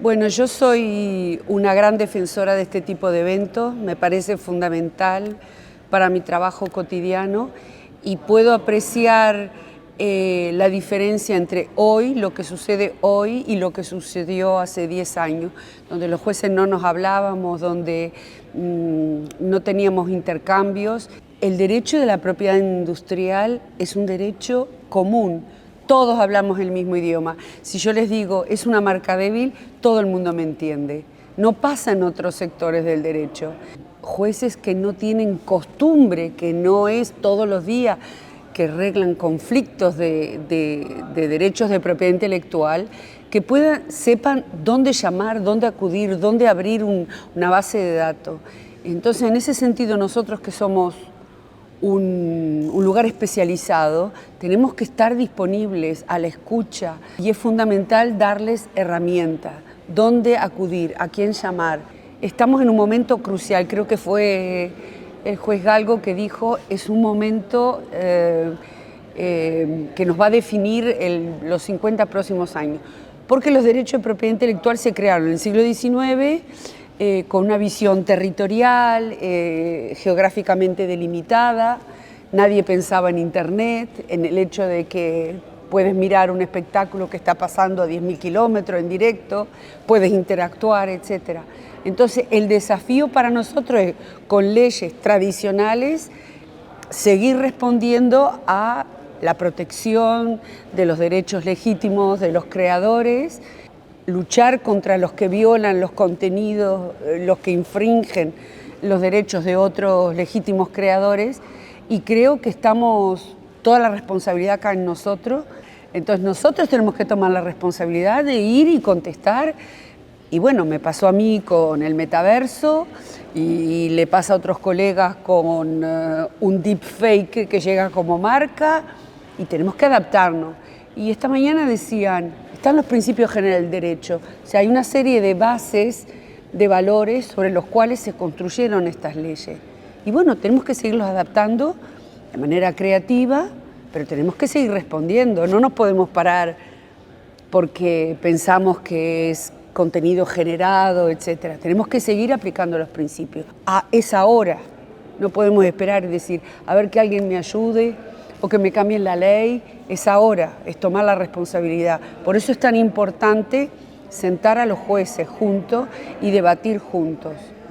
Bueno, yo soy una gran defensora de este tipo de eventos, me parece fundamental para mi trabajo cotidiano y puedo apreciar la diferencia entre hoy, lo que sucede hoy y lo que sucedió hace 10 años, donde los jueces no nos hablábamos, donde no teníamos intercambios. El derecho de la propiedad industrial es un derecho común. Todos hablamos el mismo idioma. Si yo les digo, es una marca débil, todo el mundo me entiende. No pasa en otros sectores del derecho. Jueces que no tienen costumbre, que no es todos los días, que arreglan conflictos de derechos de propiedad intelectual, que sepan dónde llamar, dónde acudir, dónde abrir una base de datos. Entonces, en ese sentido, nosotros que somos un lugar especializado, tenemos que estar disponibles a la escucha y es fundamental darles herramientas, dónde acudir, a quién llamar. Estamos en un momento crucial, creo que fue el juez Galgo que dijo, es un momento que nos va a definir los 50 próximos años, porque los derechos de propiedad intelectual se crearon en el siglo XIX, con una visión territorial, geográficamente delimitada. Nadie pensaba en Internet, en el hecho de que puedes mirar un espectáculo que está pasando a 10.000 kilómetros en directo, puedes interactuar, etc. Entonces, el desafío para nosotros es, con leyes tradicionales, seguir respondiendo a la protección de los derechos legítimos de los creadores, luchar contra los que violan los contenidos, los que infringen los derechos de otros legítimos creadores, y creo que toda la responsabilidad cae en nosotros. Entonces nosotros tenemos que tomar la responsabilidad de ir y contestar, y bueno, me pasó a mí con el metaverso y le pasa a otros colegas con un deepfake que llega como marca, y tenemos que adaptarnos. Y esta mañana decían, están los principios generales del derecho, o sea, hay una serie de bases, de valores sobre los cuales se construyeron estas leyes. Y bueno, tenemos que seguirlos adaptando de manera creativa, pero tenemos que seguir respondiendo, no nos podemos parar porque pensamos que es contenido generado, etc. Tenemos que seguir aplicando los principios. Es ahora, no podemos esperar y decir, a ver que alguien me ayude, o que me cambien la ley. Es ahora, es tomar la responsabilidad. Por eso es tan importante sentar a los jueces juntos y debatir juntos.